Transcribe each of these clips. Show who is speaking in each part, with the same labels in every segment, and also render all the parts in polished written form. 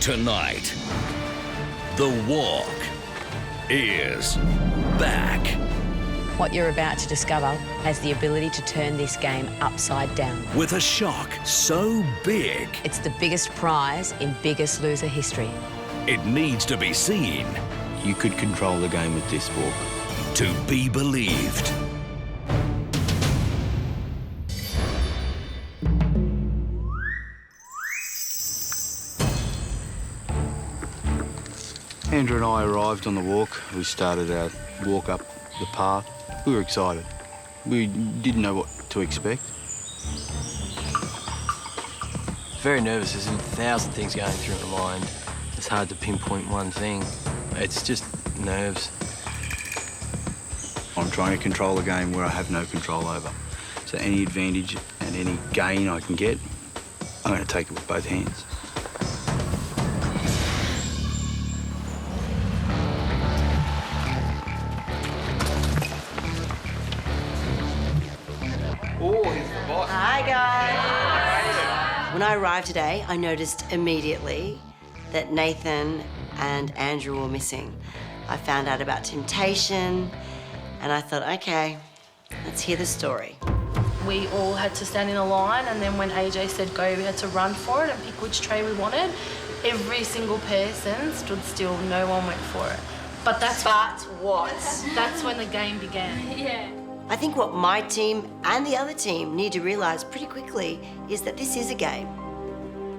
Speaker 1: Tonight, the walk is back.
Speaker 2: What you're about to discover has the ability to turn this game upside down.
Speaker 1: With a shock so big,
Speaker 2: It's the biggest prize in Biggest Loser history.
Speaker 1: it needs to be seen
Speaker 3: You could control the game with this walk.
Speaker 1: to be believed.
Speaker 3: Andrew and I arrived on the walk. We started our walk up the path. We were excited. We didn't know what to expect.
Speaker 4: Very nervous. There's 1,000 things going through my mind. It's hard to pinpoint one thing. It's just nerves.
Speaker 3: I'm trying to control a game where I have no control over. So any advantage and any gain I can get, I'm going to take it with both hands.
Speaker 5: Hi, guys. When I arrived today, I noticed immediately that Nathan and Andrew were missing. I found out about temptation, and I thought, okay, let's hear the story.
Speaker 6: We all had to stand in a line, and then when AJ said go, we had to run for it and pick which tray we wanted. Every single person stood still, no one went for it. But that's when the game began. Yeah.
Speaker 5: I think what my team and the other team need to realise pretty quickly is that this is a game.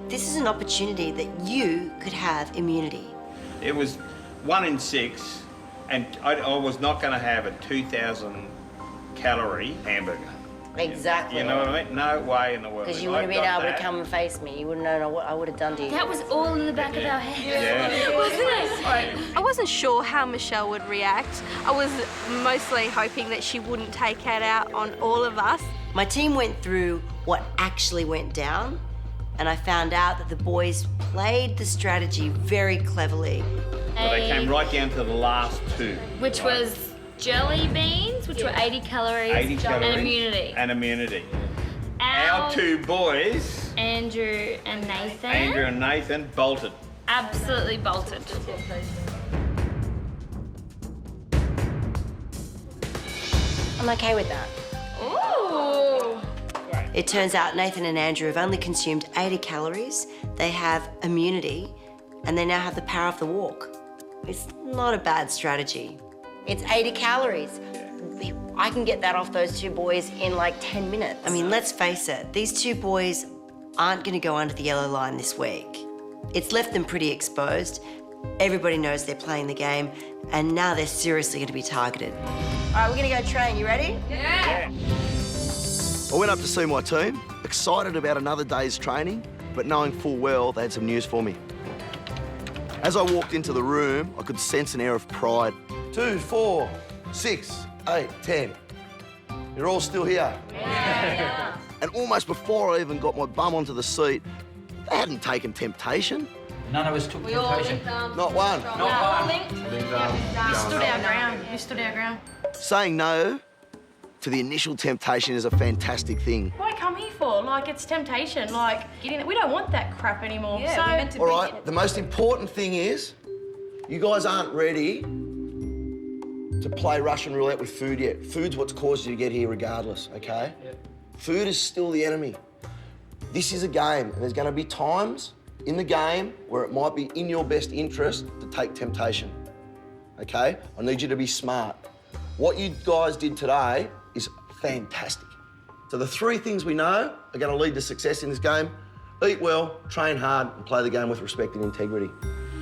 Speaker 5: This is an opportunity that you could have immunity.
Speaker 7: It was 1 in 6, and I was not going to have a 2,000 calorie hamburger.
Speaker 5: Exactly.
Speaker 7: You know what I mean? No way in the world.
Speaker 5: Because you wouldn't have been able to come and face me. You wouldn't know what I would have done to you.
Speaker 8: That was all in the back of our heads.
Speaker 7: Yeah.
Speaker 8: Wasn't it?
Speaker 9: I wasn't sure how Michelle would react. I was mostly hoping that she wouldn't take it out on all of us.
Speaker 5: My team went through what actually went down, and I found out that the boys played the strategy very cleverly.
Speaker 7: But they came right down to the last two.
Speaker 8: Which was jelly beans, which were 80 calories,
Speaker 7: 80 calories.
Speaker 8: and immunity.
Speaker 7: And immunity. Our two boys,
Speaker 8: Andrew and Nathan,
Speaker 7: bolted.
Speaker 8: absolutely bolted.
Speaker 5: I'm okay with that.
Speaker 8: Ooh.
Speaker 5: It turns out Nathan and Andrew have only consumed 80 calories, they have immunity, and they now have the power of the walk. It's not a bad strategy. It's 80 calories. I can get that off those two boys in like 10 minutes. I mean, let's face it, these two boys aren't going to go under the yellow line this week. It's left them pretty exposed. Everybody knows they're playing the game, and now they're seriously going to be targeted. All right, we're going to go train. You ready?
Speaker 7: Yeah.
Speaker 10: I went up to see my team, excited about another day's training, but knowing full well they had some news for me. As I walked into the room, I could sense an air of pride. 2, 4, 6, 8, 10. You're all still here.
Speaker 8: Yeah.
Speaker 10: And almost before I even got my bum onto the seat, they hadn't taken temptation.
Speaker 11: None of us took temptation.
Speaker 10: Not one.
Speaker 6: We stood our ground. We stood our ground.
Speaker 10: Saying no to the initial temptation is a fantastic thing.
Speaker 6: What I come here for? Like, it's temptation. Like, we don't want that crap anymore. Yeah, so, we're meant to
Speaker 10: All right, the most important thing is you guys aren't ready to play Russian roulette with food yet. Food's what's caused you to get here regardless, okay? Yep. Food is still the enemy. This is a game, and there's going to be times in the game where it might be in your best interest to take temptation, okay? I need you to be smart. What you guys did today is fantastic. So the 3 things we know are going to lead to success in this game: eat well, train hard, and play the game with respect and integrity.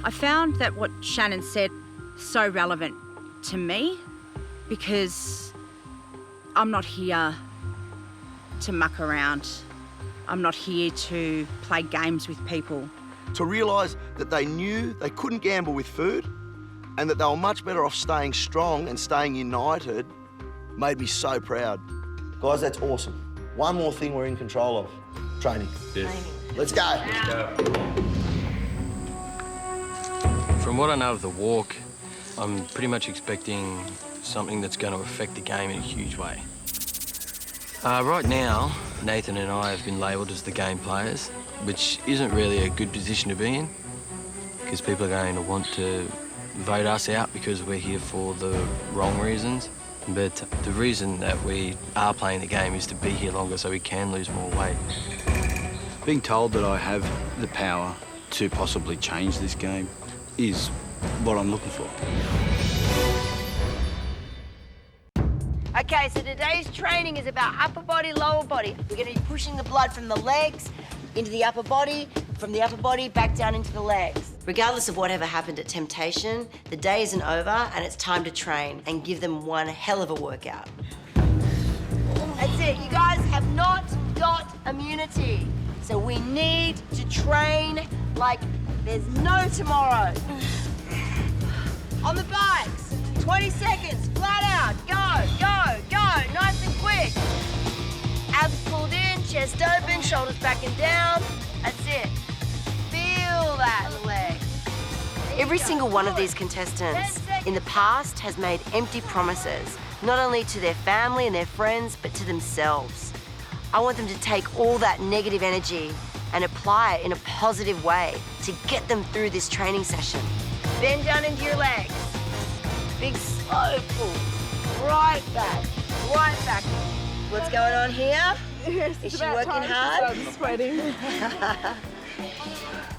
Speaker 9: I found that what Shannan said so relevant to me because I'm not here to muck around. I'm not here to play games with people.
Speaker 10: To realise that they knew they couldn't gamble with food and that they were much better off staying strong and staying united made me so proud. Guys, that's awesome. One more thing we're in control of: training.
Speaker 4: Yes.
Speaker 10: Let's go.
Speaker 4: From what I know of the walk, I'm pretty much expecting something that's going to affect the game in a huge way. Right now, Nathan and I have been labelled as the game players, which isn't really a good position to be in. because people are going to want to vote us out because we're here for the wrong reasons. But the reason that we are playing the game is to be here longer so we can lose more weight.
Speaker 3: Being told that I have the power to possibly change this game is what I'm looking for.
Speaker 5: Okay, so today's training is about upper body, lower body. We're going to be pushing the blood from the legs into the upper body, from the upper body back down into the legs. Regardless of whatever happened at Temptation, the day isn't over and it's time to train and give them one hell of a workout. That's it. You guys have not got immunity. So we need to train like there's no tomorrow. On the bikes, 20 seconds, flat out, go, go, go, nice and quick. Abs pulled in, chest open, shoulders back and down. That's it. Feel that in the legs. Every single one of these contestants in the past has made empty promises, not only to their family and their friends, but to themselves. I want them to take all that negative energy and apply it in a positive way to get them through this training session. Bend down into your legs. Big slow pull. Right back. Right back. What's going on here? Is she working hard?
Speaker 6: I'm sweating.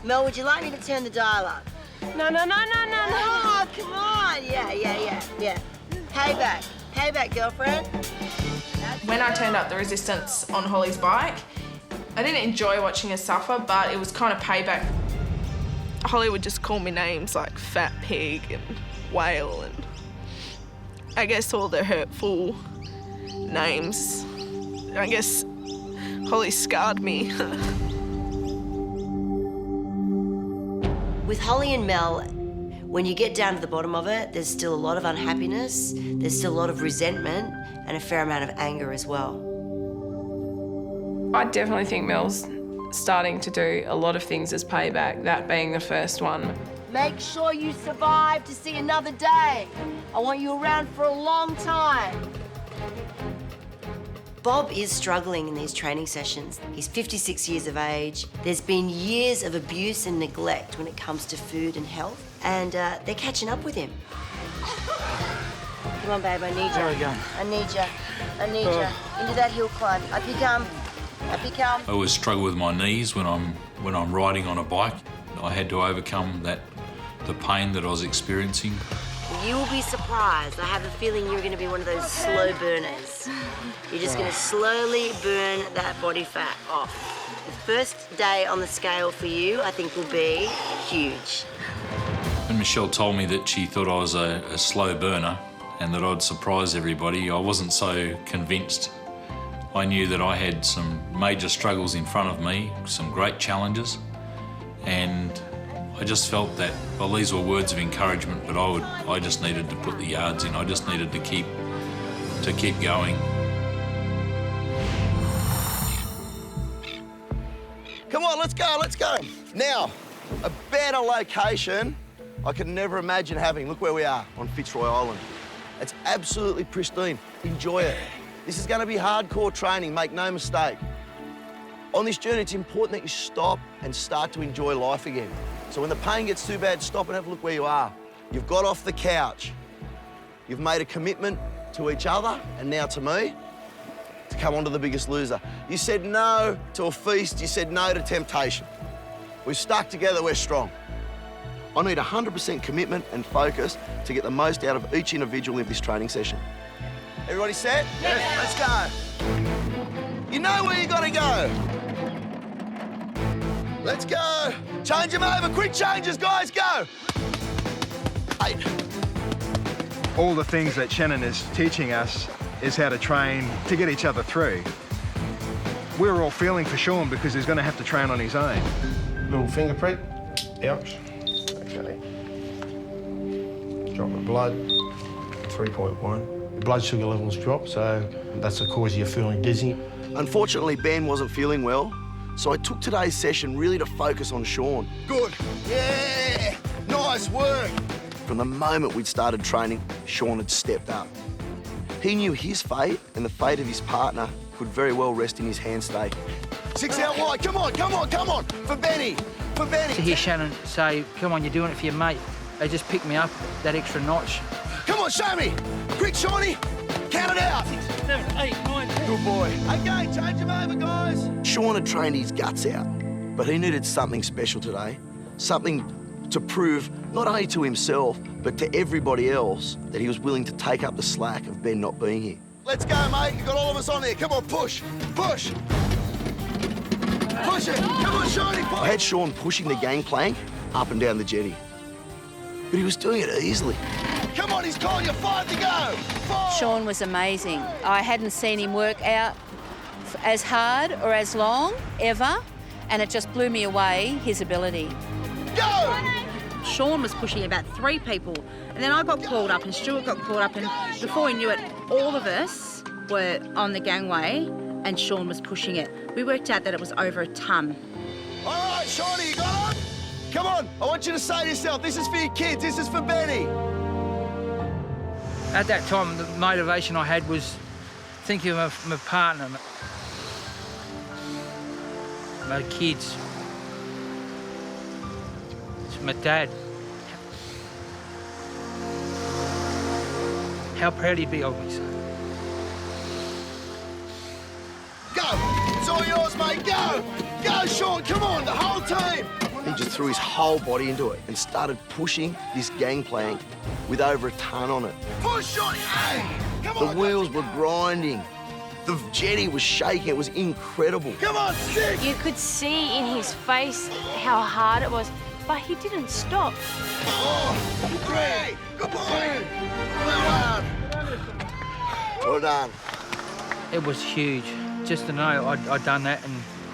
Speaker 5: Mel, would you like me to turn the dial up?
Speaker 6: No.
Speaker 5: Oh, come on. Yeah. Payback. Payback, girlfriend.
Speaker 12: When I turned up the resistance on Holly's bike, I didn't enjoy watching her suffer, but it was kind of payback. Holly would just call me names like fat pig and whale and I guess all the hurtful names. I guess Holly scarred me.
Speaker 5: With Holly and Mel, when you get down to the bottom of it, there's still a lot of unhappiness, there's still a lot of resentment and a fair amount of anger as well.
Speaker 13: I definitely think Mel's starting to do a lot of things as payback, that being the first one.
Speaker 5: Make sure you survive to see another day. I want you around for a long time. Bob is struggling in these training sessions. He's 56 years of age. There's been years of abuse and neglect when it comes to food and health, and they're catching up with him. Come on, babe, I need you.
Speaker 11: There we go.
Speaker 5: I need you. Into that hill climb. Up you come. Up you come.
Speaker 14: I always struggle with my knees when I'm riding on a bike. I had to overcome the pain that I was experiencing.
Speaker 5: You will be surprised. I have a feeling you're going to be one of those slow burners. You're just going to slowly burn that body fat off. The first day on the scale for you, I think, will be huge.
Speaker 14: When Michelle told me that she thought I was a slow burner and that I'd surprise everybody, I wasn't so convinced. I knew that I had some major struggles in front of me, some great challenges, and I just felt that, well, these were words of encouragement, but I just needed to put the yards in. I just needed to keep going.
Speaker 10: Come on, let's go. Now, a better location I could never imagine having. Look where we are, on Fitzroy Island. It's absolutely pristine. Enjoy it. This is going to be hardcore training, make no mistake. On this journey, it's important that you stop and start to enjoy life again. So when the pain gets too bad, stop and have a look where you are. You've got off the couch. You've made a commitment to each other and now to me to come on to The Biggest Loser. You said no to a feast. You said no to temptation. We've stuck together, we're strong. I need 100% commitment and focus to get the most out of each individual in this training session. Everybody set? Yes. Let's go. You know where you got to go. Let's go. Change them over. Quick changes, guys. Go. 8.
Speaker 15: All the things that Shannan is teaching us is how to train to get each other through. We're all feeling for Sean because he's going to have to train on his own.
Speaker 16: Little finger prick. Ouch. Okay. Drop of blood. 3.1. The blood sugar levels drop, so that's the cause you're feeling dizzy.
Speaker 10: Unfortunately, Ben wasn't feeling well, so I took today's session really to focus on Sean. Good. Yeah. Nice work. From the moment we'd started training, Sean had stepped up. He knew his fate and the fate of his partner could very well rest in his hand stay. 6 out wide. Come on. For Benny. for Benny.
Speaker 11: To hear Shannon say, come on, you're doing it for your mate, they just picked me up that extra notch.
Speaker 10: Come on, show me. Quick, Shawnee. Count it out.
Speaker 11: 6, 7, 8, 9, 10.
Speaker 10: Good boy. Okay, change him over, guys. Sean had trained his guts out, but he needed something special today. Something to prove not only to himself, but to everybody else that he was willing to take up the slack of Ben not being here. Let's go, mate. You've got all of us on there. Come on, push. Push. Push it. Come on, Shawnee. I had Sean pushing the gangplank up and down the jetty, but he was doing it easily. Come on, he's calling you 5 to go. 4.
Speaker 17: Sean was amazing. I hadn't seen him work out as hard or as long, ever, and it just blew me away, his ability.
Speaker 10: Go!
Speaker 9: Sean was pushing about 3 people, and then I got called up and Stuart got called up, and before we knew it, all of us were on the gangway and Sean was pushing it. We worked out that it was over a tonne.
Speaker 10: All right, Shawnee, you got him? Come on, I want you to say to yourself, this is for your kids, this is for Benny.
Speaker 11: At that time, the motivation I had was thinking of my partner, my kids, my dad. How proud he'd be of me, son.
Speaker 10: Go! It's all yours, mate, go! Go, Sean, come on, the whole team! He just threw his whole body into it and started pushing this gangplank with over a tonne on it. Push, Sean! Hey! Come on! The wheels were grinding. The jetty was shaking. It was incredible. Come on, stick!
Speaker 8: You could see in his face how hard it was, but he didn't stop.
Speaker 10: Oh, great! Good boy! Well done! Well done.
Speaker 11: It was huge. Just to know I'd done that, and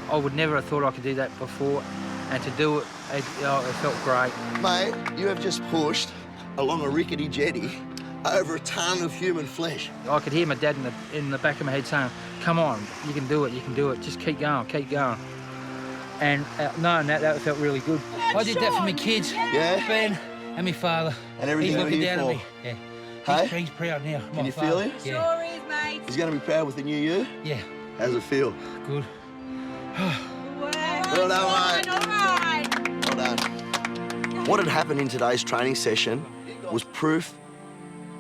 Speaker 11: I would never have thought I could do that before. And to do it, it felt great.
Speaker 10: Mate, you have just pushed along a rickety jetty over a tonne of human flesh.
Speaker 11: I could hear my dad in the back of my head saying, come on, you can do it, just keep going, keep going. And knowing that felt really good. I did that for my kids, Ben and my father.
Speaker 10: And everything
Speaker 11: he's looking
Speaker 10: down
Speaker 11: at me.
Speaker 10: Yeah.
Speaker 11: Hey? He's proud now.
Speaker 10: Can you feel him?
Speaker 11: Yeah.
Speaker 9: Sure is, mate.
Speaker 10: He's going to be proud with the new you?
Speaker 11: Yeah.
Speaker 10: How's it feel?
Speaker 11: Good.
Speaker 10: Well done, mate.
Speaker 9: All right.
Speaker 10: Well done. What had happened in today's training session was proof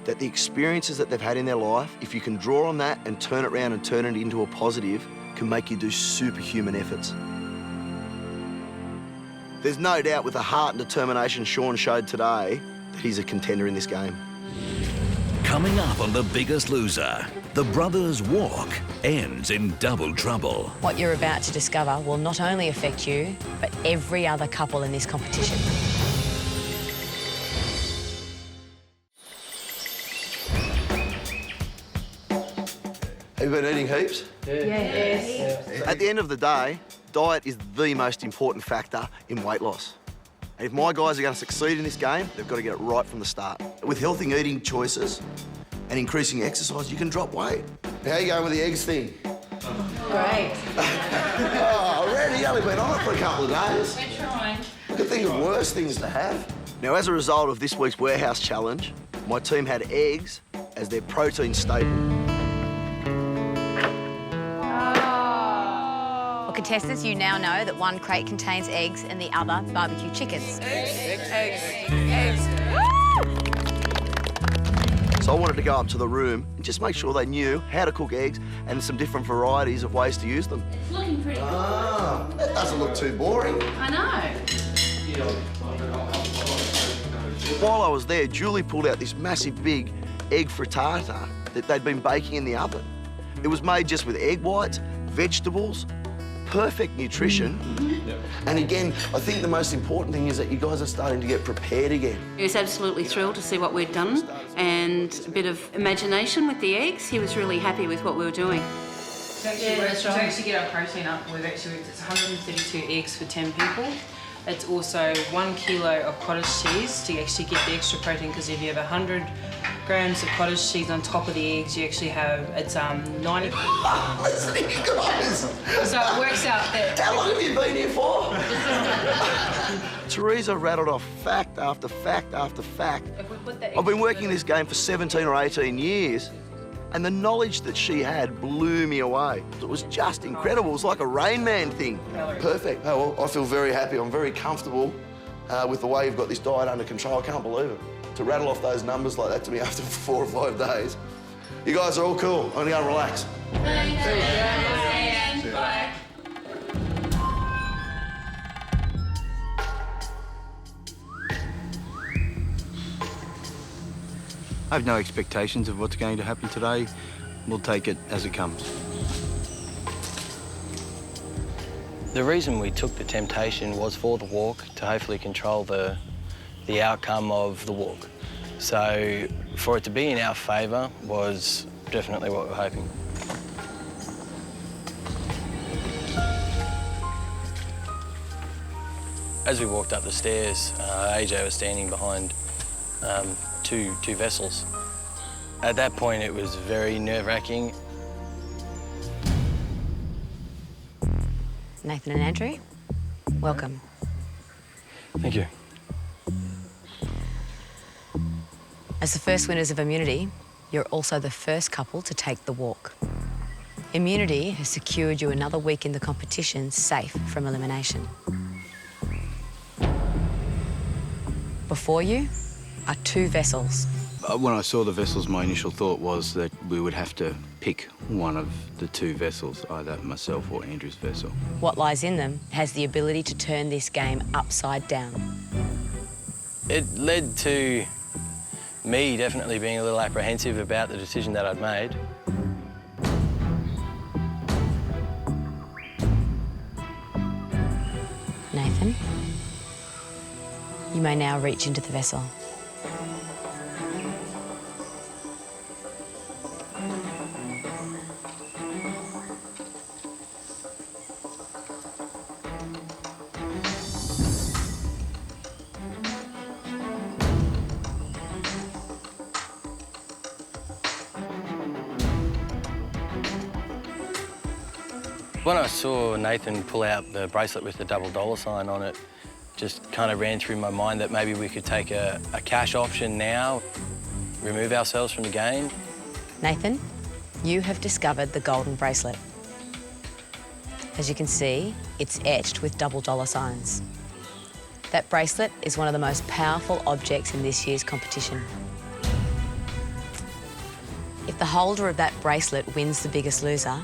Speaker 10: that the experiences that they've had in their life, if you can draw on that and turn it around and turn it into a positive, can make you do superhuman efforts. There's no doubt with the heart and determination Sean showed today that he's a contender in this game.
Speaker 1: Coming up on The Biggest Loser, the brothers' walk ends in double trouble.
Speaker 2: What you're about to discover will not only affect you, but every other couple in this competition.
Speaker 10: Have you been eating heaps?
Speaker 6: Yes.
Speaker 10: At the end of the day, diet is the most important factor in weight loss. And if my guys are going to succeed in this game, they've got to get it right from the start. With healthy eating choices and increasing exercise, you can drop weight. How are you going with the eggs thing?
Speaker 6: Great.
Speaker 10: Oh, already? Only been on it for a couple of days.
Speaker 6: We're trying.
Speaker 10: I could think of worse things to have. Now, as a result of this week's warehouse challenge, my team had eggs as their protein staple.
Speaker 2: For contestants, you now know that one crate contains eggs and the other barbecue chickens.
Speaker 6: Eggs.
Speaker 10: So I wanted to go up to the room and just make sure they knew how to cook eggs and some different varieties of ways to use them.
Speaker 8: It's looking pretty good.
Speaker 10: Ah, that doesn't look too boring.
Speaker 8: I know.
Speaker 10: While I was there, Julie pulled out this massive big egg frittata that they'd been baking in the oven. It was made just with egg whites, vegetables, perfect nutrition. And again, I think the most important thing is that you guys are starting to get prepared again.
Speaker 18: He was absolutely thrilled to see what we'd done and a bit of imagination with the eggs. He was really happy with what we were doing.
Speaker 19: To actually get our protein up, it's 132 eggs for 10 people. It's also 1 kilo of cottage cheese to actually get the extra protein, because if you have 100 grams of cottage cheese on top of the eggs, you actually have, it's 90.
Speaker 10: Listen to you guys.
Speaker 19: So it works out that...
Speaker 10: How long have you been here for? Teresa rattled off fact after fact after fact. I've been working this game for 17 or 18 years, And the knowledge that she had blew me away. It was just incredible. It was like a Rain Man thing. Perfect. Oh, well, I feel very happy. I'm very comfortable with the way you've got this diet under control. I can't believe it. To rattle off those numbers like that to me after 4 or 5 days. You guys are all cool. I'm gonna go and relax.
Speaker 3: I have no expectations of what's going to happen today. We'll take it as it comes.
Speaker 4: The reason we took the temptation was for the walk, to hopefully control the outcome of the walk. So for it to be in our favour was definitely what we were hoping. As we walked up the stairs, AJ was standing behind two vessels. At that point, it was very nerve-wracking.
Speaker 2: Nathan and Andrew, welcome.
Speaker 4: Thank you.
Speaker 2: As the first winners of Immunity, you're also the first couple to take the walk. Immunity has secured you another week in the competition safe from elimination. Before you are 2 vessels.
Speaker 3: When I saw the vessels, my initial thought was that we would have to pick one of the 2 vessels, either myself or Andrew's vessel.
Speaker 2: What lies in them has the ability to turn this game upside down.
Speaker 4: It led to me definitely being a little apprehensive about the decision that I'd made.
Speaker 2: Nathan, you may now reach into the vessel.
Speaker 4: When I saw Nathan pull out the bracelet with the $double sign on it, just kind of ran through my mind that maybe we could take a cash option now, remove ourselves from the game.
Speaker 2: Nathan, you have discovered the golden bracelet. As you can see, it's etched with $double signs. That bracelet is one of the most powerful objects in this year's competition. If the holder of that bracelet wins the Biggest Loser,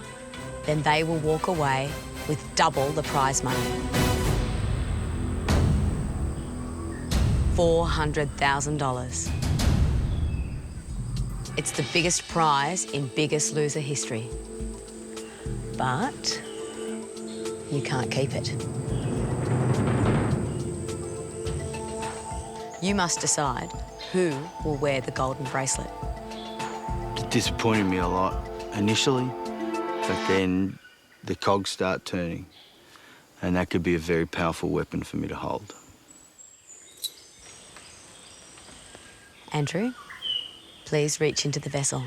Speaker 2: then they will walk away with double the prize money. $400,000. It's the biggest prize in Biggest Loser history. But you can't keep it. You must decide who will wear the golden bracelet.
Speaker 3: It disappointed me a lot initially, but then the cogs start turning, and that could be a very powerful weapon for me to hold.
Speaker 2: Andrew, please reach into the vessel.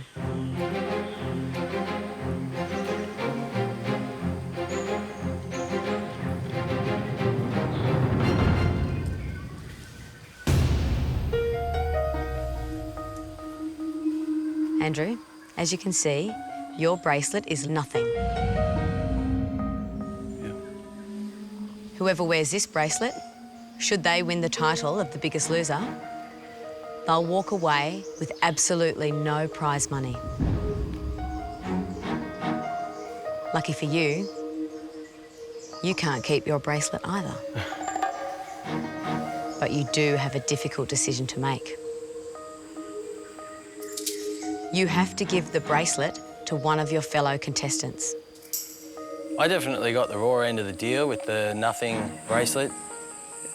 Speaker 2: Andrew, as you can see, your bracelet is nothing. Whoever wears this bracelet, should they win the title of the Biggest Loser, they'll walk away with absolutely no prize money. Lucky for you, you can't keep your bracelet either. But you do have a difficult decision to make. You have to give the bracelet to one of your fellow contestants.
Speaker 4: I definitely got the raw end of the deal with the nothing bracelet.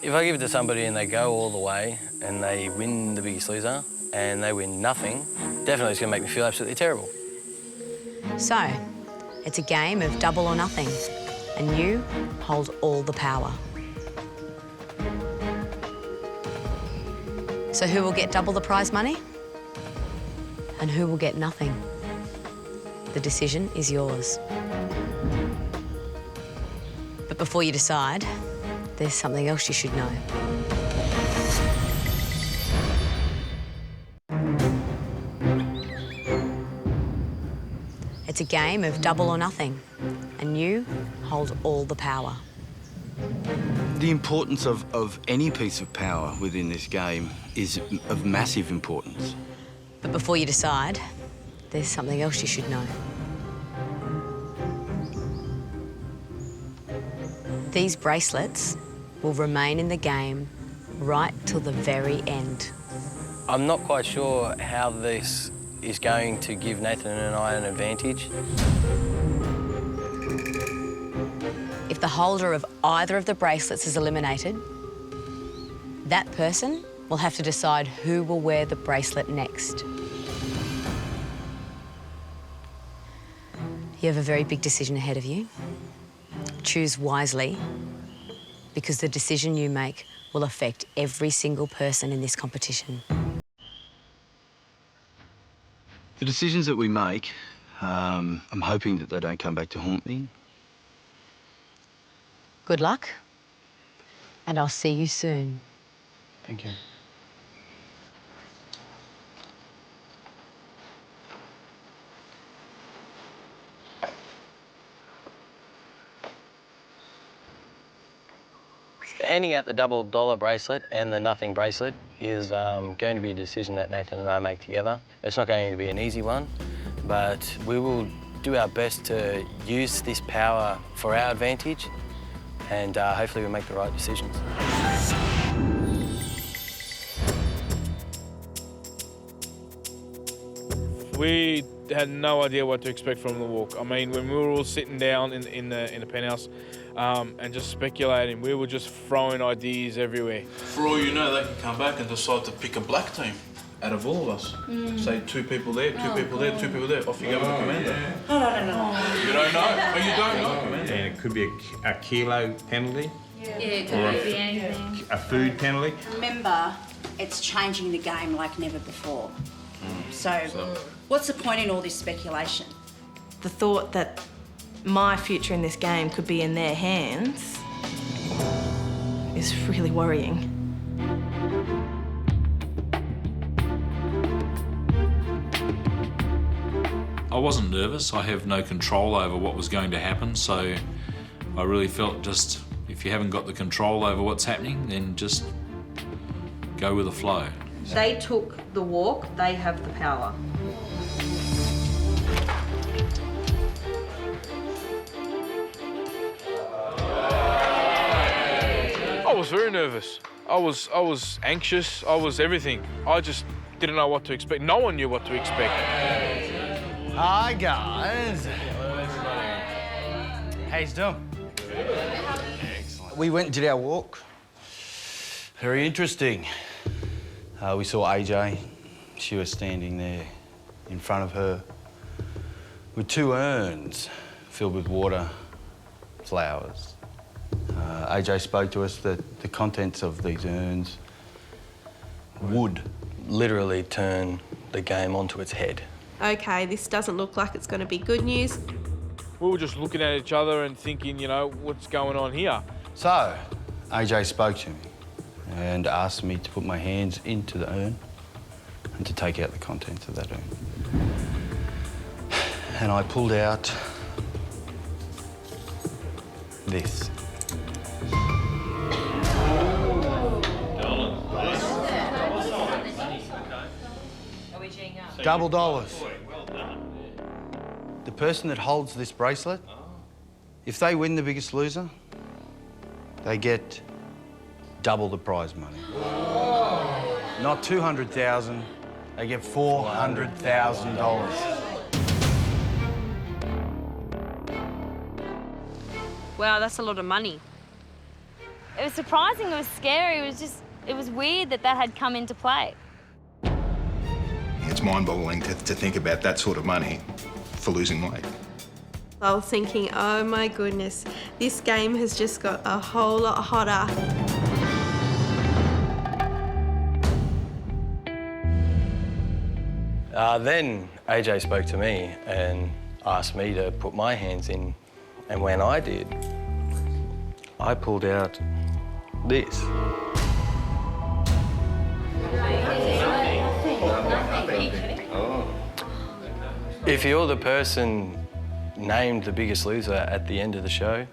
Speaker 4: If I give it to somebody and they go all the way and they win the Biggest Loser and they win nothing, definitely it's going to make me feel absolutely terrible.
Speaker 2: So, it's a game of double or nothing, and you hold all the power. So who will get double the prize money? And who will get nothing? The decision is yours. But before you decide, there's something else you should know. It's a game of double or nothing, and you hold all the power.
Speaker 3: The importance of any piece of power within this game is of massive importance.
Speaker 2: But before you decide, there's something else you should know. These bracelets will remain in the game right till the very end.
Speaker 4: I'm not quite sure how this is going to give Nathan and I an advantage.
Speaker 2: If the holder of either of the bracelets is eliminated, that person will have to decide who will wear the bracelet next. You have a very big decision ahead of you. Choose wisely, because the decision you make will affect every single person in this competition.
Speaker 3: The decisions that we make, I'm hoping that they don't come back to haunt me.
Speaker 2: Good luck, and I'll see you soon.
Speaker 3: Thank you.
Speaker 4: Ending at the $double bracelet and the nothing bracelet is going to be a decision that Nathan and I make together. It's not going to be an easy one, but we will do our best to use this power for our advantage, and hopefully we'll make the right decisions.
Speaker 20: We had no idea what to expect from the walk. I mean, when we were all sitting down in the penthouse and just speculating, we were just throwing ideas everywhere.
Speaker 21: For all you know, they can come back and decide to pick a black team out of all of us. Say 2 people there, 2 people there, 2 people there. Off you go with the commander.
Speaker 18: No.
Speaker 21: You don't know? Oh, you don't know?
Speaker 7: And it could be a kilo penalty.
Speaker 18: Yeah, it
Speaker 7: or
Speaker 18: could be anything.
Speaker 7: a food penalty.
Speaker 9: Remember, it's changing the game like never before. So, what's the point in all this speculation?
Speaker 6: The thought that my future in this game could be in their hands is really worrying.
Speaker 14: I wasn't nervous. I have no control over what was going to happen, so I really felt just, if you haven't got the control over what's happening, then just go with the flow.
Speaker 9: They took the walk, they have the power.
Speaker 20: I was very nervous. I was anxious. I was everything. I just didn't know what to expect. No one knew what to expect.
Speaker 22: Hi, guys. Hello, everybody. How you doing? Excellent. We went and did our walk. Very interesting. We saw AJ. She was standing there in front of her with 2 urns filled with water, flowers. AJ spoke to us that the contents of these urns would
Speaker 4: literally turn the game onto its head.
Speaker 6: Okay, this doesn't look like it's going to be good news.
Speaker 20: We were just looking at each other and thinking, you know, what's going on here?
Speaker 22: So, AJ spoke to me and asked me to put my hands into the urn and to take out the contents of that urn. And I pulled out this. $double. The person that holds this bracelet, if they win the Biggest Loser, they get double the prize money. Not $200,000, they get $400,000.
Speaker 8: Wow, that's a lot of money. It was surprising, it was scary, it was weird that had come into play.
Speaker 15: It's mind-boggling to think about that sort of money for losing weight.
Speaker 6: I was thinking, oh my goodness, this game has just got a whole lot hotter.
Speaker 4: Then AJ spoke to me and asked me to put my hands in, and when I did, I pulled out this. If you're the person named the biggest loser at the end of the show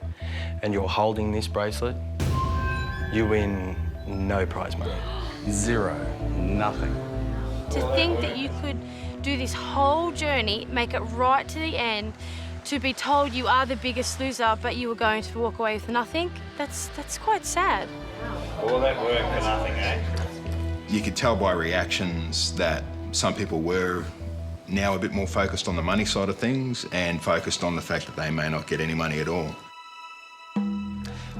Speaker 4: and you're holding this bracelet, you win no prize money.
Speaker 22: Zero. Nothing.
Speaker 6: To think that you could do this whole journey, make it right to the end, to be told you are the biggest loser, but you were going to walk away with nothing, that's quite sad.
Speaker 7: All that work for nothing, eh?
Speaker 15: You could tell by reactions that some people were now a bit more focused on the money side of things and focused on the fact that they may not get any money at all.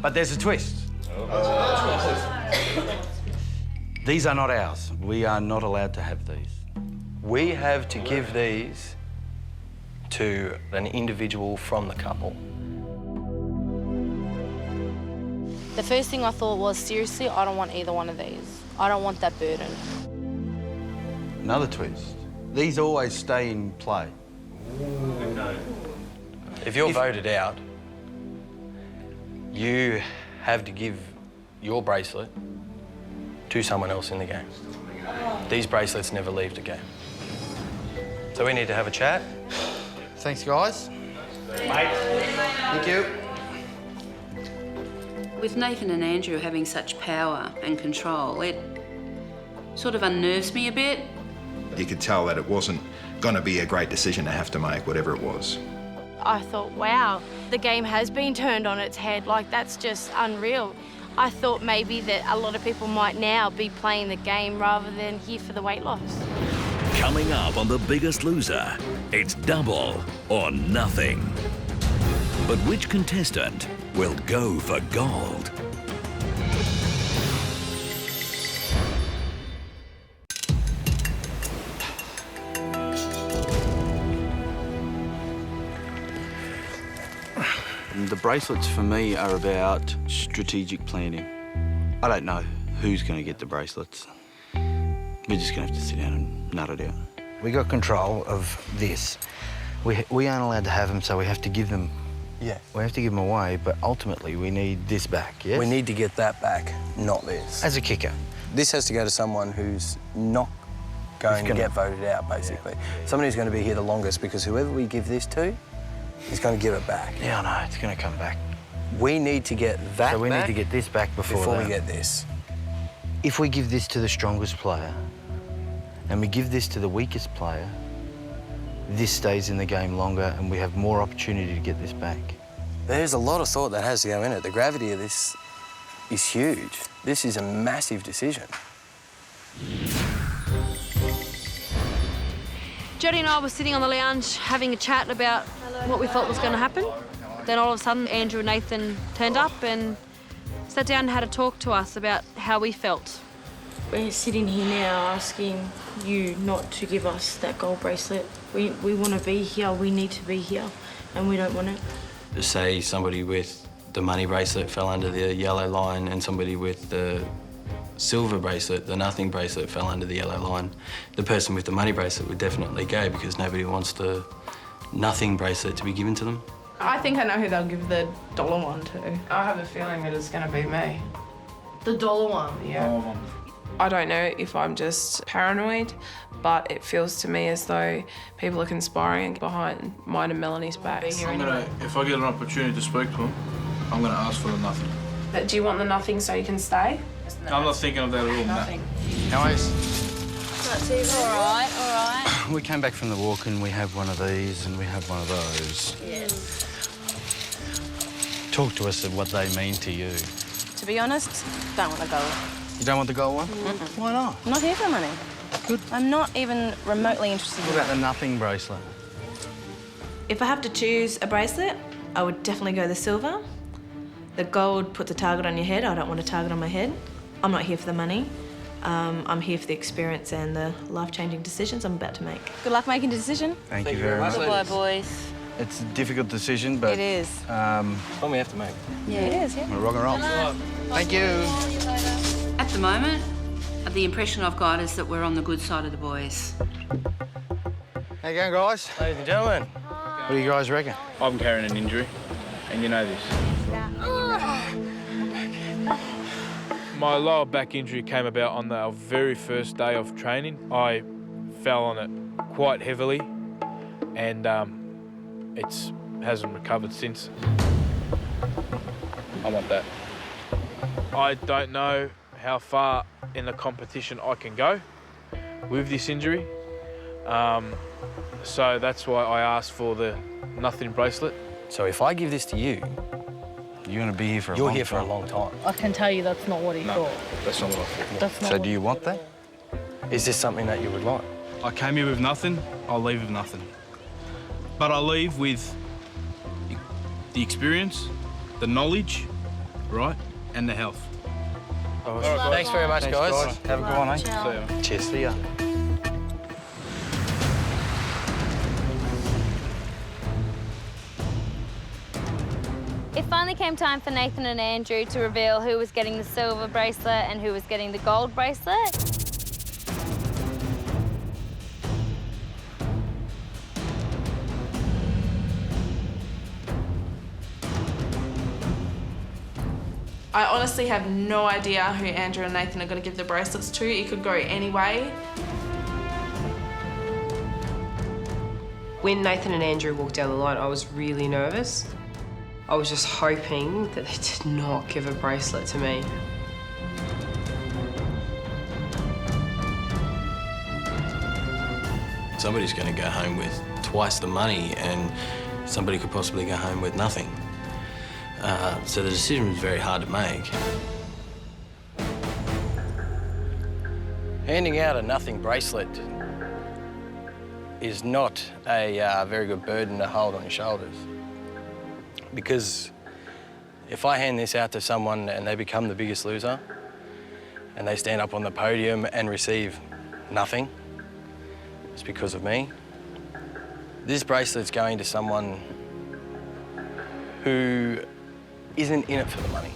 Speaker 22: But there's a twist. These are not ours. We are not allowed to have these.
Speaker 4: We have to give these to an individual from the couple.
Speaker 6: The first thing I thought was, seriously, I don't want either one of these. I don't want that burden.
Speaker 22: Another twist. These always stay in play.
Speaker 4: If you're voted out, you have to give your bracelet to someone else in the game. These bracelets never leave the game. So we need to have a chat.
Speaker 22: Thanks, guys.
Speaker 7: Mate.
Speaker 22: Thank you.
Speaker 18: With Nathan and Andrew having such power and control, it sort of unnerves me a bit.
Speaker 15: You could tell that it wasn't going to be a great decision to have to make, whatever it was.
Speaker 6: I thought, wow, the game has been turned on its head. Like, that's just unreal. I thought maybe that a lot of people might now be playing the game rather than here for the weight loss.
Speaker 1: Coming up on The Biggest Loser, it's double or nothing. But which contestant will go for gold?
Speaker 3: The bracelets for me are about strategic planning. I don't know who's going to get the bracelets. We're just going to have to sit down and nut it out.
Speaker 22: We got control of this. We aren't allowed to have them, so we have to give them.
Speaker 4: Yeah.
Speaker 22: We have to give them away, but ultimately we need this back, yes?
Speaker 4: We need to get that back, not this.
Speaker 22: As a kicker.
Speaker 4: This has to go to someone who's not going to get voted out, basically. Yeah. Someone who's going to be here the longest, because whoever we give this to is going to give it back.
Speaker 22: Yeah, I know, it's going to come back.
Speaker 4: We need to get that
Speaker 22: So we
Speaker 4: back
Speaker 22: need to get this back before
Speaker 4: we get this.
Speaker 22: If we give this to the strongest player and we give this to the weakest player, this stays in the game longer and we have more opportunity to get this back.
Speaker 4: There's a lot of thought that has to go in it. The gravity of this is huge. This is a massive decision.
Speaker 8: Jodie and I were sitting on the lounge having a chat about what we thought was going to happen. Then all of a sudden, Andrew and Nathan turned up and sat down and had a talk to us about how we felt.
Speaker 6: We're sitting here now asking you not to give us that gold bracelet. We want to be here, we need to be here, and we don't want it.
Speaker 4: To say somebody with the money bracelet fell under the yellow line and somebody with the silver bracelet, the nothing bracelet, fell under the yellow line, the person with the money bracelet would definitely go because nobody wants the nothing bracelet to be given to them.
Speaker 12: I think I know who they'll give the dollar one to.
Speaker 19: I have a feeling that it's going to be me.
Speaker 12: The dollar one?
Speaker 19: Yeah. I don't know if I'm just paranoid, but it feels to me as though people are conspiring behind mine and Melanie's backs.
Speaker 21: If I get an opportunity to speak to him, I'm going to ask for the nothing.
Speaker 19: But do you want the nothing so you can stay?
Speaker 21: I'm not thinking of that at all.
Speaker 19: Nothing.
Speaker 22: How is?
Speaker 8: All right.
Speaker 22: We came back from the walk and we have one of these and we have one of those.
Speaker 8: Yes.
Speaker 22: Talk to us of what they mean to you.
Speaker 12: To be honest, don't want to go.
Speaker 22: You don't want the gold one?
Speaker 12: Mm-mm.
Speaker 22: Why not?
Speaker 12: I'm not here for the money.
Speaker 22: Good.
Speaker 12: I'm not even remotely interested
Speaker 22: What
Speaker 12: in
Speaker 22: about
Speaker 12: that.
Speaker 22: the nothing bracelet?
Speaker 13: If I have to choose a bracelet, I would definitely go the silver. The gold puts a target on your head. I don't want a target on my head. I'm not here for the money. I'm here for the experience and the life-changing decisions I'm about to make.
Speaker 12: Good luck making the decision.
Speaker 22: Thank you very much.
Speaker 8: Goodbye, boys.
Speaker 22: It's a difficult decision, but...
Speaker 12: It is.
Speaker 4: One we have to make.
Speaker 12: Yeah, it is, yeah.
Speaker 22: We're rock and roll. Thank you.
Speaker 18: At the moment, the impression I've got is that we're on the good side of the boys.
Speaker 22: How you going, guys?
Speaker 4: Ladies and gentlemen.
Speaker 22: What do you guys reckon?
Speaker 21: I'm carrying an injury, and you know this. My lower back injury came about on the very first day of training. I fell on it quite heavily, and it's
Speaker 20: hasn't recovered since. I want that. I don't know how far in the competition I can go with this injury. So that's why I asked for the nothing bracelet.
Speaker 4: So if I give this to you,
Speaker 22: you're going to be here for a
Speaker 4: you're
Speaker 22: long
Speaker 4: here
Speaker 22: time.
Speaker 4: for a long time.
Speaker 6: I can tell you that's not what he thought.
Speaker 20: That's not what I thought.
Speaker 6: That's not
Speaker 22: So
Speaker 6: what
Speaker 22: do you want that?
Speaker 4: Is this something that you would like?
Speaker 3: I came here with nothing, I'll leave with nothing. But I leave with the experience, the knowledge, right, and the health.
Speaker 4: Thanks very much, guys.
Speaker 22: Have a good one, eh?
Speaker 6: Ciao.
Speaker 22: See ya.
Speaker 4: Cheers.
Speaker 22: See ya.
Speaker 5: It finally came time for Nathan and Andrew to reveal who was getting the silver bracelet and who was getting the gold bracelet.
Speaker 6: I honestly have no idea who Andrew and Nathan are going to give the bracelets to. It could go any way.
Speaker 16: When Nathan and Andrew walked down the line, I was really nervous. I was just hoping that they did not give a bracelet to me.
Speaker 4: Somebody's going to go home with twice the money, and somebody could possibly go home with nothing. So the decision was very hard to make. Handing out a nothing bracelet is not a very good burden to hold on your shoulders. Because if I hand this out to someone and they become the biggest loser, and they stand up on the podium and receive nothing, it's because of me. This bracelet's going to someone who isn't in it for the money.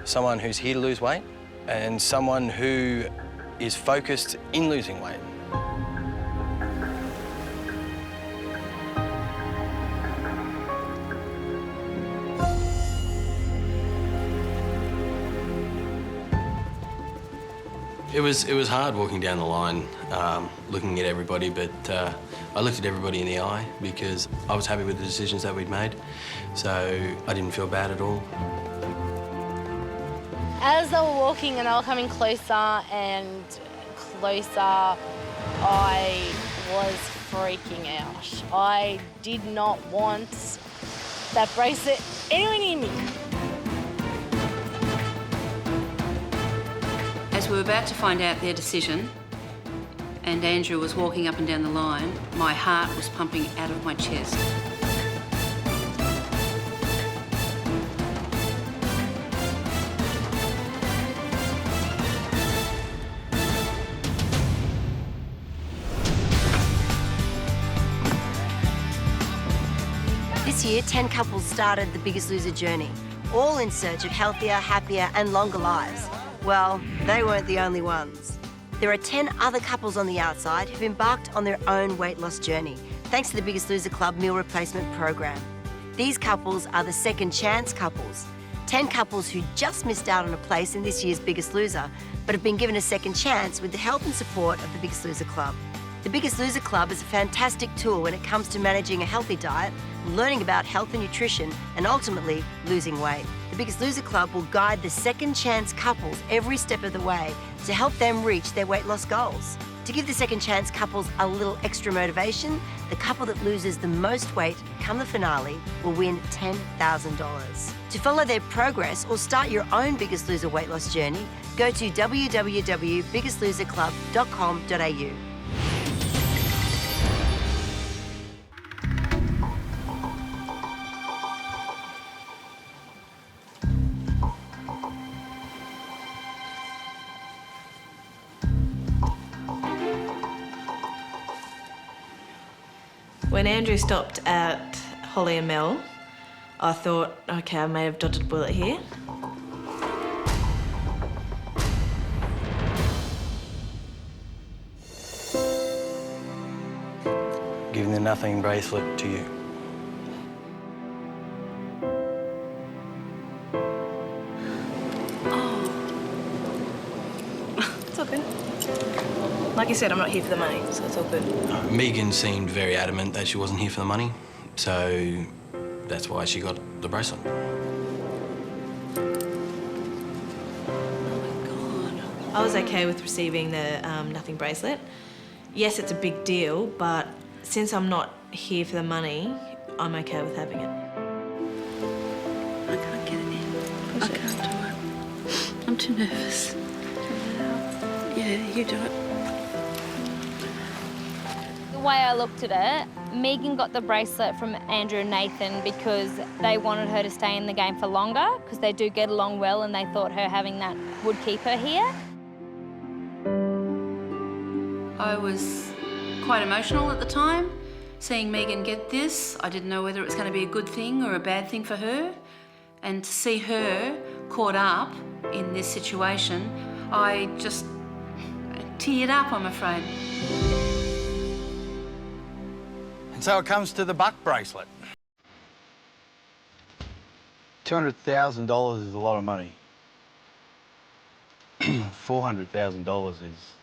Speaker 4: Someone who's here to lose weight, and someone who is focused in losing weight. It was hard walking down the line, looking at everybody, but I looked at everybody in the eye because I was happy with the decisions that we'd made, so I didn't feel bad at all.
Speaker 5: As they were walking and they were coming closer and closer, I was freaking out. I did not want that bracelet anywhere near me.
Speaker 18: As we were about to find out their decision, and Andrew was walking up and down the line, my heart was pumping out of my chest.
Speaker 23: This year, 10 couples started the Biggest Loser journey, all in search of healthier, happier and longer lives. Well, they weren't the only ones. There are 10 other couples on the outside who've embarked on their own weight loss journey, thanks to the Biggest Loser Club meal replacement program. These couples are the second chance couples, 10 couples who just missed out on a place in this year's Biggest Loser, but have been given a second chance with the help and support of the Biggest Loser Club. The Biggest Loser Club is a fantastic tool when it comes to managing a healthy diet, learning about health and nutrition, and ultimately losing weight. The Biggest Loser Club will guide the second chance couples every step of the way to help them reach their weight loss goals. To give the second chance couples a little extra motivation, the couple that loses the most weight come the finale will win $10,000. To follow their progress or start your own Biggest Loser weight loss journey, go to www.biggestloserclub.com.au.
Speaker 13: When Andrew stopped at Holly and Mel, I thought, okay, I may have dodged a bullet here.
Speaker 4: Giving the nothing bracelet to you.
Speaker 13: It's all good. Like you said, I'm not here for the money, so it's all good.
Speaker 4: Megan seemed very adamant that she wasn't here for the money, so that's why she got the bracelet.
Speaker 13: I was okay with receiving the nothing bracelet. Yes, it's a big deal, but since I'm not here for the money, I'm okay with having it.
Speaker 18: I can't get it in. I can't do it. I'm too nervous. Yeah, you do it.
Speaker 5: The way I looked at it, Megan got the bracelet from Andrew and Nathan because they wanted her to stay in the game for longer, because they do get along well, and they thought her having that would keep her here.
Speaker 18: I was quite emotional at the time, seeing Megan get this. I didn't know whether it was going to be a good thing or a bad thing for her. And to see her caught up in this situation, I just teared up, I'm afraid.
Speaker 22: And so it comes to the buck bracelet.
Speaker 3: $200,000 is a lot of money. $400,000 is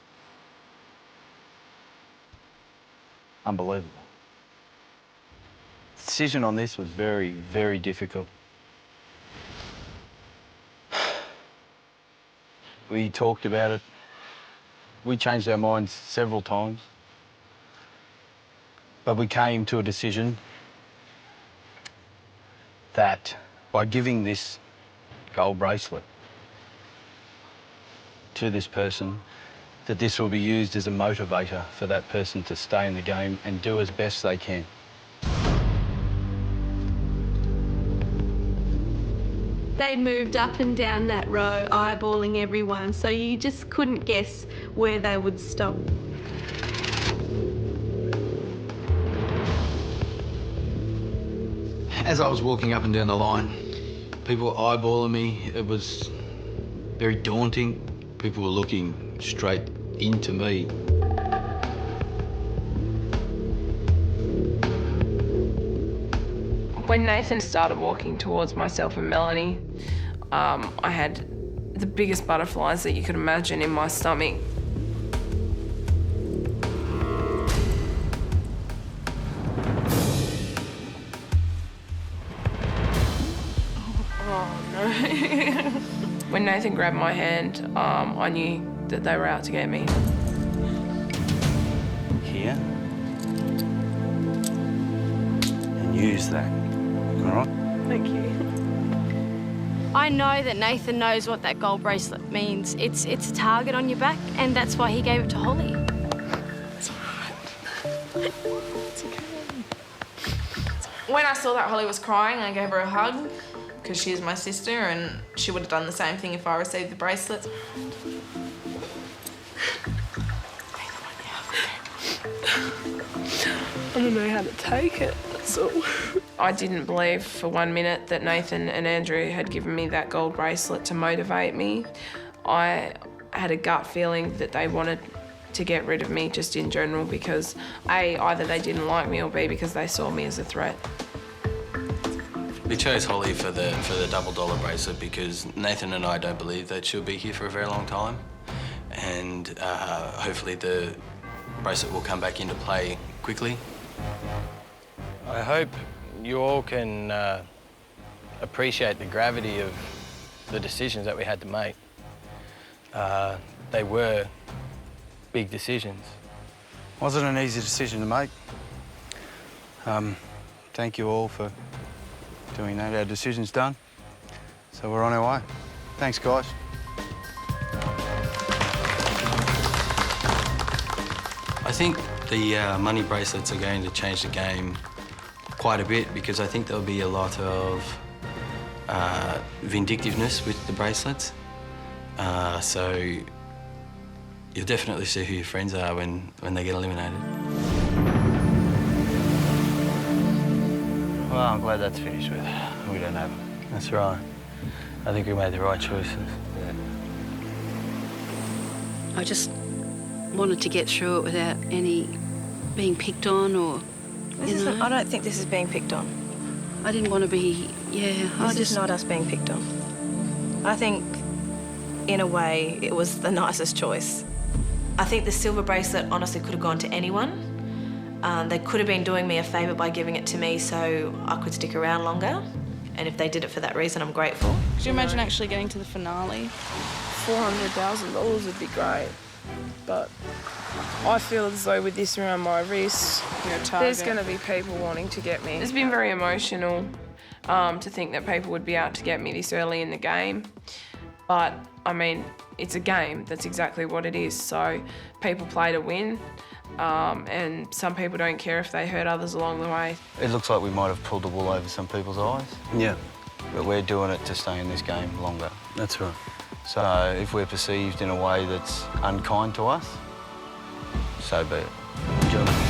Speaker 3: unbelievable. The decision on this was very, very difficult. We talked about it. We changed our minds several times. But we came to a decision that by giving this gold bracelet to this person, that this will be used as a motivator for that person to stay in the game and do as best they can.
Speaker 8: They moved up and down that row, eyeballing everyone, so you just couldn't guess where they would stop.
Speaker 3: As I was walking up and down the line, people were eyeballing me. It was very daunting. People were looking straight into me.
Speaker 16: When Nathan started walking towards myself and Melanie, I had the biggest butterflies that you could imagine in my stomach. Oh no. When Nathan grabbed my hand, I knew that they were out to get me.
Speaker 3: Here. And use that. All right?
Speaker 8: Thank you.
Speaker 6: I know that Nathan knows what that gold bracelet means. It's a target on your back, and that's why he gave it to Holly.
Speaker 16: It's all right. It's okay. When I saw that Holly was crying, I gave her a hug because she's my sister, and she would have done the same thing if I received the bracelet. I don't know how to take it, that's all. I didn't believe for 1 minute that Nathan and Andrew had given me that gold bracelet to motivate me. I had a gut feeling that they wanted to get rid of me just in general because A, either they didn't like me, or B, because they saw me as a threat.
Speaker 4: We chose Holly for the $double bracelet because Nathan and I don't believe that she'll be here for a very long time, and hopefully the bracelet will come back into play quickly. I hope you all can appreciate the gravity of the decisions that we had to make. They were big decisions.
Speaker 3: Wasn't an easy decision to make. Thank you all for doing that. Our decision's done, so we're on our way. Thanks, guys.
Speaker 4: I think the money bracelets are going to change the game quite a bit because I think there'll be a lot of vindictiveness with the bracelets. So you'll definitely see who your friends are when they get eliminated.
Speaker 3: Well, I'm glad that's finished with. We don't have them.
Speaker 4: That's right. I think we made the right choices.
Speaker 3: Yeah.
Speaker 18: I just wanted to get through it without any being picked on or,
Speaker 12: I don't think this is being picked on.
Speaker 18: I didn't want to be,
Speaker 12: This is not us being picked on. I think, in a way, it was the nicest choice.
Speaker 13: I think the silver bracelet honestly could have gone to anyone. They could have been doing me a favour by giving it to me so I could stick around longer. And if they did it for that reason, I'm grateful.
Speaker 16: Could you imagine actually getting to the finale? $400,000 would be great. But I feel as though with this around my wrist, there's going to be people wanting to get me. It's been very emotional to think that people would be out to get me this early in the game. But, I mean, it's a game. That's exactly what it is. So people play to win. And some people don't care if they hurt others along the way.
Speaker 3: It looks like we might have pulled the wool over some people's eyes.
Speaker 22: Yeah.
Speaker 3: But we're doing it to stay in this game longer.
Speaker 22: That's right.
Speaker 3: So if we're perceived in a way that's unkind to us, so be it. Good job.